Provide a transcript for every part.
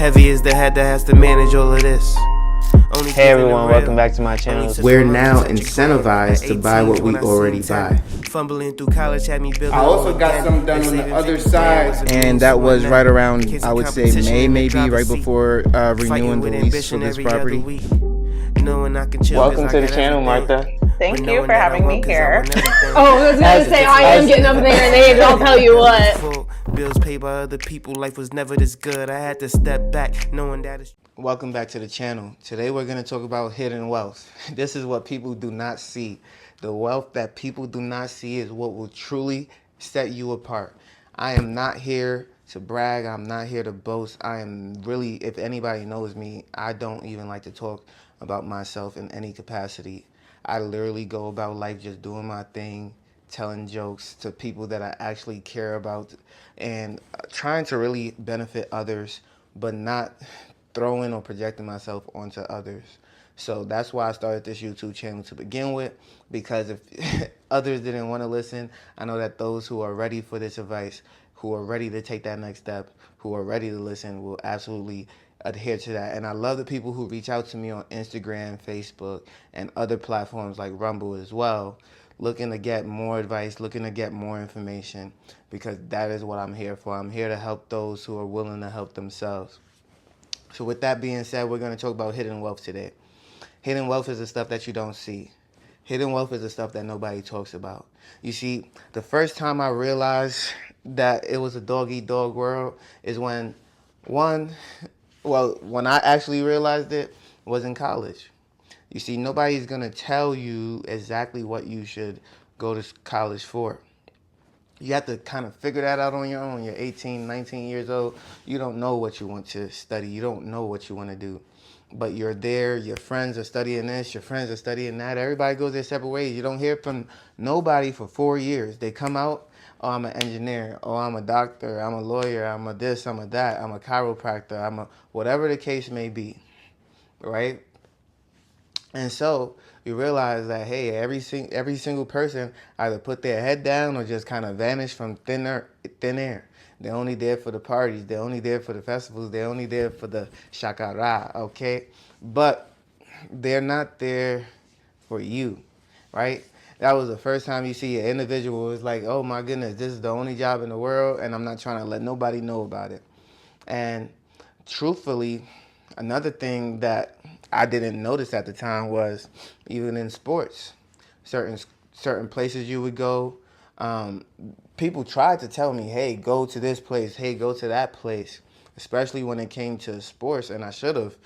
Heavy is the head that has to manage all of this. Hey everyone, welcome back to my channel. We're now incentivized to buy what we already buy. Fumbling through college had me building. I also got some done on the other side. And that was right around, I would say, May, maybe, right before renewing the lease for this property. Welcome to the channel, Martha. Thank you for having me here. Oh, I was going to say, I am getting up in their names, I'll tell you what. Bills paid by other people, life was never this good. I had to step back, knowing that it's... Welcome back to the channel. Today we're going to talk about hidden wealth. This is what people do not see. The wealth that people do not see is what will truly set you apart. I am not here to brag. I'm not here to boast. I am really, if anybody knows me, I don't even like to talk about myself in any capacity. I literally go about life just doing my thing, telling jokes to people that I actually care about, and trying to really benefit others, but not throwing or projecting myself onto others. So that's why I started this YouTube channel to begin with, because if others didn't want to listen, I know that those who are ready for this advice, who are ready to take that next step, who are ready to listen, will absolutely adhere to that. And I love the people who reach out to me on Instagram, Facebook, and other platforms like Rumble as well, looking to get more advice, looking to get more information, because that is what I'm here for. I'm here to help those who are willing to help themselves. So with that being said, we're going to talk about hidden wealth today. Hidden wealth is the stuff that you don't see. Hidden wealth is the stuff that nobody talks about. You see, the first time I realized that it was a dog-eat-dog world is when when I actually realized it was in college. You see, nobody's going to tell you exactly what you should go to college for. You have to kind of figure that out on your own. You're 18, 19 years old. You don't know what you want to study. You don't know what you want to do. But you're there. Your friends are studying this. Your friends are studying that. Everybody goes their separate ways. You don't hear from nobody for 4 years. They come out, oh, I'm an engineer. Oh, I'm a doctor. I'm a lawyer. I'm a this. I'm a that. I'm a chiropractor. I'm a whatever the case may be, right? And so you realize that, hey, every single person either put their head down or just kind of vanished from thin air. They're only there for the parties. They're only there for the festivals. They're only there for the shakara, okay? But they're not there for you, right? That was the first time you see an individual who's like, oh my goodness, this is the only job in the world, and I'm not trying to let nobody know about it. And truthfully, another thing that I didn't notice at the time was even in sports, certain places you would go, people tried to tell me, hey, go to this place, hey, go to that place, especially when it came to sports. And I should have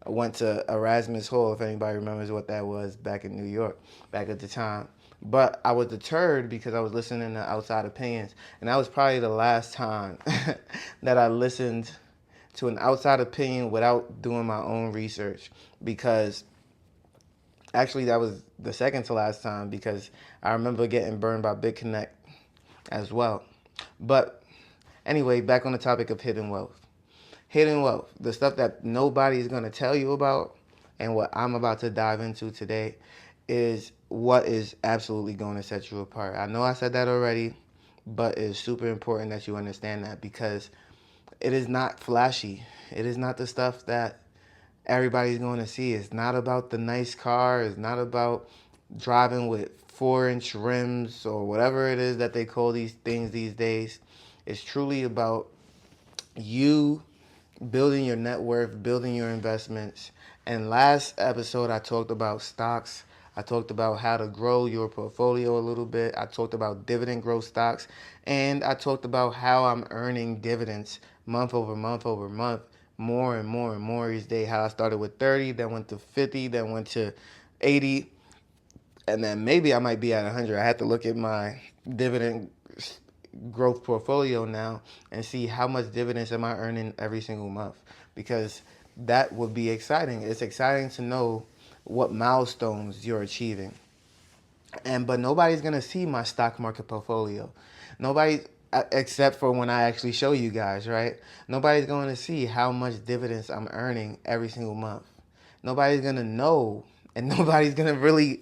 went to Erasmus Hall, if anybody remembers what that was back in New York, back at the time. But I was deterred because I was listening to outside opinions. And that was probably the last time that I listened to an outside opinion without doing my own research, because actually that was the second to last time, because I remember getting burned by Big Connect as well. But anyway, back on the topic of hidden wealth. Hidden wealth, the stuff that nobody's going to tell you about, and what I'm about to dive into today is what is absolutely going to set you apart. I know I said that already, but it's super important that you understand that, because it is not flashy. It is not the stuff that everybody's going to see. It's not about the nice car. It's not about driving with 4-inch rims or whatever it is that they call these things these days. It's truly about you building your net worth, building your investments. And last episode, I talked about stocks. I talked about how to grow your portfolio a little bit. I talked about dividend growth stocks. And I talked about how I'm earning dividends month over month over month, more and more and more each day. How I started with 30, then went to 50, then went to 80, and then maybe I might be at 100. I had to look at my dividend growth portfolio now and see how much dividends am I earning every single month, because that would be exciting. It's exciting to know what milestones you're achieving. But nobody's going to see my stock market portfolio. Nobody, except for when I actually show you guys, right? Nobody's going to see how much dividends I'm earning every single month. Nobody's going to know, and nobody's going to really...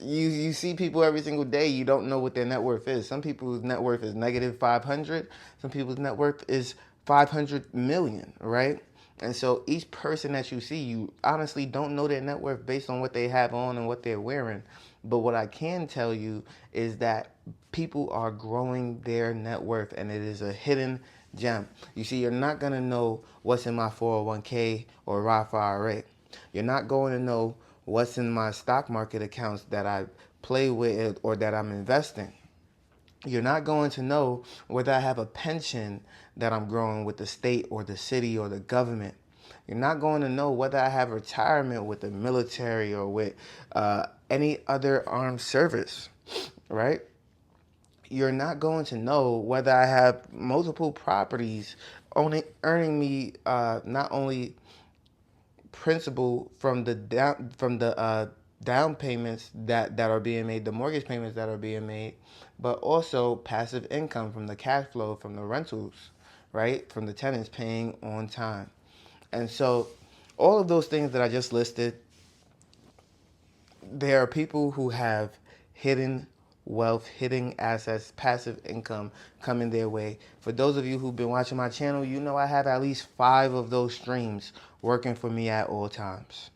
You see people every single day, you don't know what their net worth is. Some people's net worth is negative 500. Some people's net worth is 500 million, right? And so each person that you see, you honestly don't know their net worth based on what they have on and what they're wearing. But what I can tell you is that people are growing their net worth, and it is a hidden gem. You see, you're not going to know what's in my 401k or Roth IRA. You're not going to know what's in my stock market accounts that I play with or that I'm investing. You're not going to know whether I have a pension that I'm growing with the state or the city or the government. You're not going to know whether I have retirement with the military or with any other armed service, right? You're not going to know whether I have multiple properties earning me not only principal from the down payments that are being made, the mortgage payments that are being made, but also passive income from the cash flow from the rentals, right? From the tenants paying on time. And so all of those things that I just listed, there are people who have hidden wealth, hidden assets, passive income coming their way. For those of you who've been watching my channel, you know I have at least 5 of those streams working for me at all times,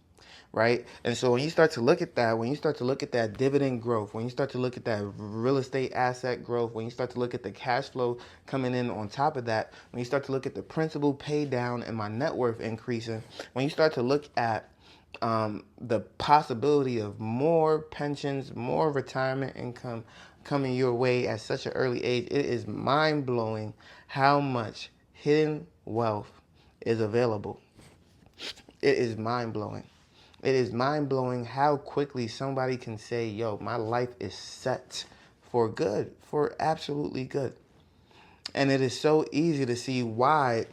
right? And so when you start to look at that, when you start to look at that dividend growth, when you start to look at that real estate asset growth, when you start to look at the cash flow coming in on top of that, when you start to look at the principal pay down and my net worth increasing, when you start to look at the possibility of more pensions, more retirement income coming your way at such an early age, it is mind-blowing how much hidden wealth is available. It is mind-blowing. It is mind-blowing how quickly somebody can say, yo, my life is set for good, for absolutely good. And it is so easy to see why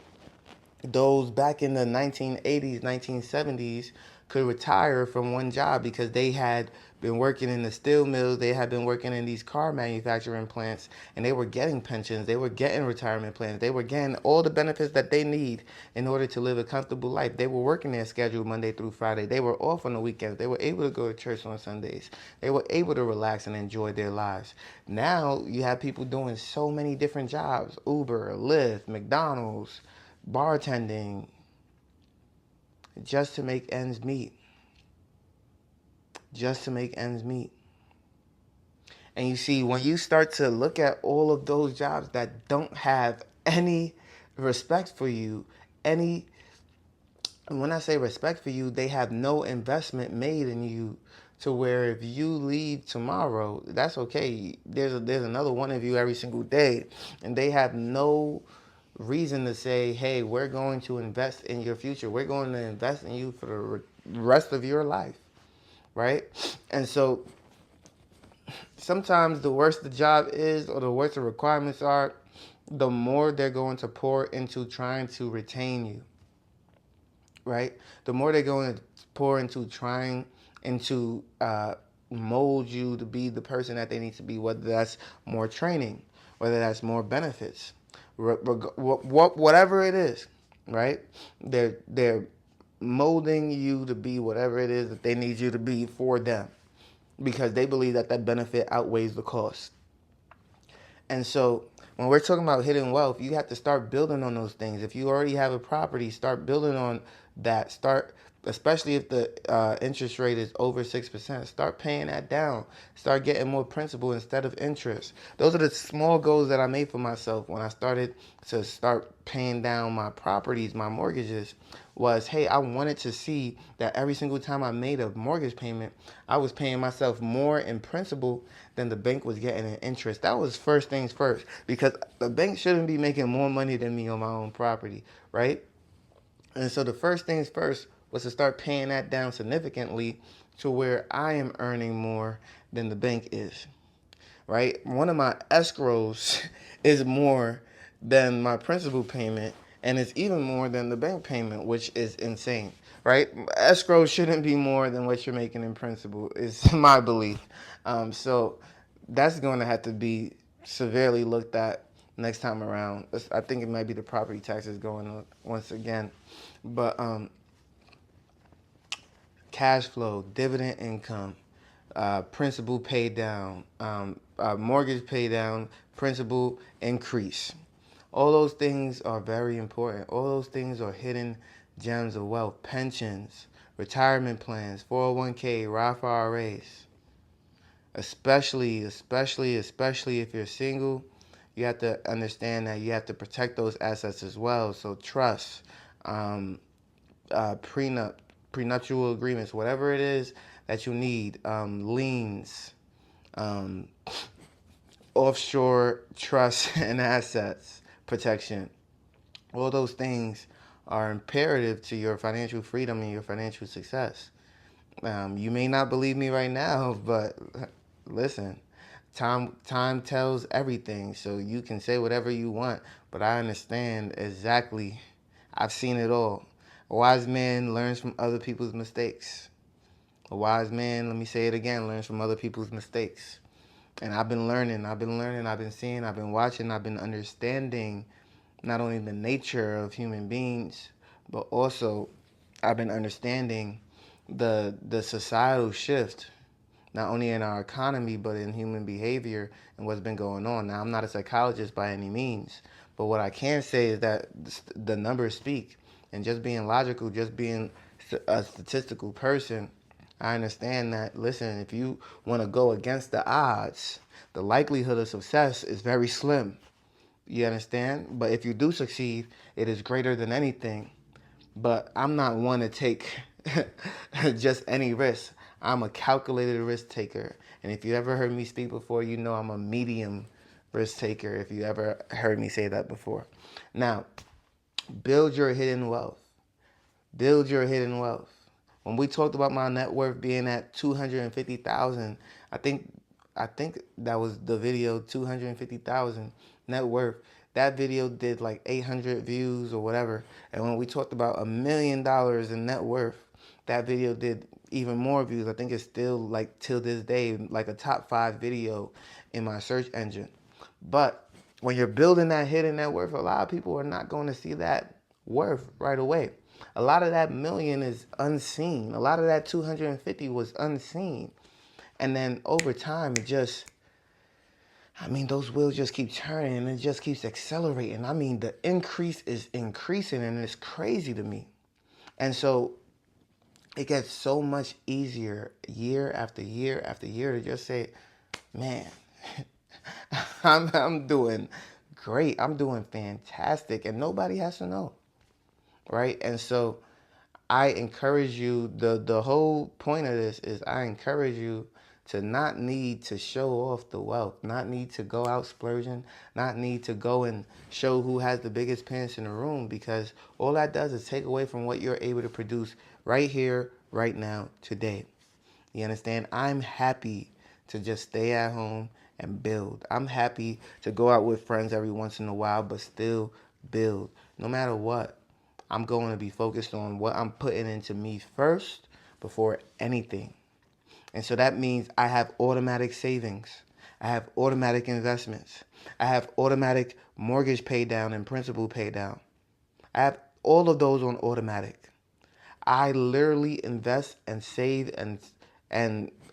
those back in the 1980s, 1970s could retire from one job because they had been working in the steel mills, they had been working in these car manufacturing plants, and they were getting pensions, they were getting retirement plans, they were getting all the benefits that they need in order to live a comfortable life. They were working their schedule Monday through Friday. They were off on the weekends. They were able to go to church on Sundays. They were able to relax and enjoy their lives. Now you have people doing so many different jobs: Uber, Lyft, McDonald's, bartending, just to make ends meet. Just to make ends meet. And you see, when you start to look at all of those jobs that don't have any respect for you, and when I say respect for you, they have no investment made in you, to where if you leave tomorrow, that's okay. There's another one of you every single day, and they have no reason to say, hey, we're going to invest in your future. We're going to invest in you for the rest of your life, right? And so sometimes the worse the job is or the worse the requirements are, the more they're going to pour into trying to retain you, right? The more they're going to pour into trying into mold you to be the person that they need to be, whether that's more training, whether that's more benefits, whatever it is, right? They're molding you to be whatever it is that they need you to be for them, because they believe that that benefit outweighs the cost. And so when we're talking about hidden wealth, you have to start building on those things. If you already have a property, start building on that. Start, especially if the interest rate is over 6%, start paying that down. Start getting more principal instead of interest. Those are the small goals that I made for myself when I started to start paying down my properties, my mortgages. Was, hey, I wanted to see that every single time I made a mortgage payment, I was paying myself more in principal than the bank was getting in interest. That was first things first, because the bank shouldn't be making more money than me on my own property, right? And so the first things first was to start paying that down significantly to where I am earning more than the bank is, right? One of my escrows is more than my principal payment, and it's even more than the bank payment, which is insane, right? Escrow shouldn't be more than what you're making in principal, is my belief. So that's going to have to be severely looked at next time around. I think it might be the property taxes going up once again. But cash flow, dividend income, principal pay down, mortgage pay down, principal increase. All those things are very important. All those things are hidden gems of wealth. Pensions, retirement plans, 401k, Roth IRAs. Especially if you're single, you have to understand that you have to protect those assets as well. So trust, um, prenuptial agreements, whatever it is that you need, liens, um, offshore trust and assets protection. All those things are imperative to your financial freedom and your financial success. You may not believe me right now, but listen, time tells everything. So you can say whatever you want, but I understand exactly. I've seen it all. A wise man learns from other people's mistakes. A wise man, let me say it again, learns from other people's mistakes. And I've been learning, I've been seeing, I've been watching, I've been understanding not only the nature of human beings, but also I've been understanding the societal shift, not only in our economy, but in human behavior and what's been going on. Now, I'm not a psychologist by any means, but what I can say is that the numbers speak. And just being logical, just being a statistical person, I understand that, listen, if you want to go against the odds, the likelihood of success is very slim. You understand? But if you do succeed, it is greater than anything. But I'm not one to take just any risk. I'm a calculated risk taker. And if you ever heard me speak before, you know I'm a medium risk taker, if you ever heard me say that before. Now, build your hidden wealth. Build your hidden wealth. When we talked about my net worth being at 250,000, I think that was the video, 250,000 net worth. That video did like 800 views or whatever. And when we talked about $1 million in net worth, that video did even more views. I think it's still like till this day, like a top 5 video in my search engine. But when you're building that hidden net worth, a lot of people are not going to see that worth right away. A lot of that million is unseen. A lot of that 250 was unseen. And then over time, those wheels just keep turning and it just keeps accelerating. The increase is increasing and it's crazy to me. And so it gets so much easier year after year after year to just say, man, I'm doing great. I'm doing fantastic. And nobody has to know. Right? And so I encourage you, the whole point of this is I encourage you to not need to show off the wealth, not need to go out splurging, not need to go and show who has the biggest pants in the room, because all that does is take away from what you're able to produce right here, right now, today. You understand? I'm happy to just stay at home and build. I'm happy to go out with friends every once in a while, but still build. No matter what, I'm going to be focused on what I'm putting into me first before anything. And so that means I have automatic savings. I have automatic investments. I have automatic mortgage pay down and principal pay down. I have all of those on automatic. I literally invest and save and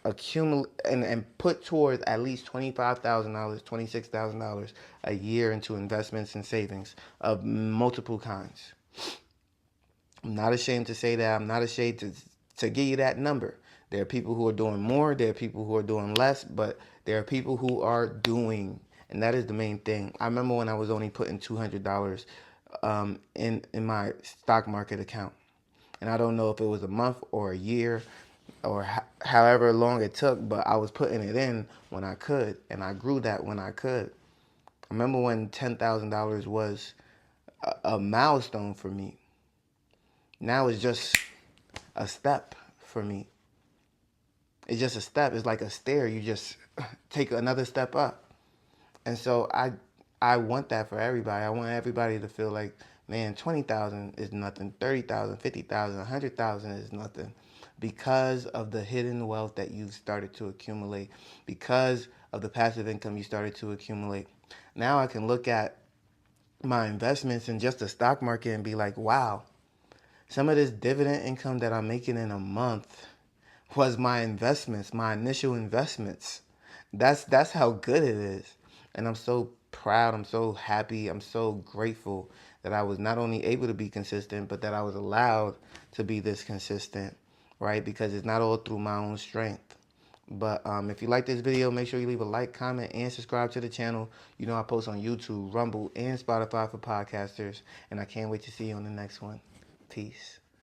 accumulate and put towards at least $25,000, $26,000 a year into investments and savings of multiple kinds. I'm not ashamed to say that. I'm not ashamed to give you that number. There are people who are doing more. There are people who are doing less. But there are people who are doing. And that is the main thing. I remember when I was only putting $200 in my stock market account. And I don't know if it was a month or a year or however long it took. But I was putting it in when I could. And I grew that when I could. I remember when $10,000 was a milestone for me. Now it's just a step for me. It's just a step. It's like a stair. You just take another step up. And so I want that for everybody. I want everybody to feel like, man, 20,000 is nothing. 30,000, 50,000, 100,000 is nothing. Because of the hidden wealth that you've started to accumulate. Because of the passive income you started to accumulate. Now I can look at my investments in just the stock market and be like, wow. Some of this dividend income that I'm making in a month was my investments, my initial investments. That's how good it is. And I'm so proud. I'm so happy. I'm so grateful that I was not only able to be consistent, but that I was allowed to be this consistent, right? Because it's not all through my own strength. But if you like this video, make sure you leave a like, comment, and subscribe to the channel. You know I post on YouTube, Rumble, and Spotify for podcasters. And I can't wait to see you on the next one. Peace.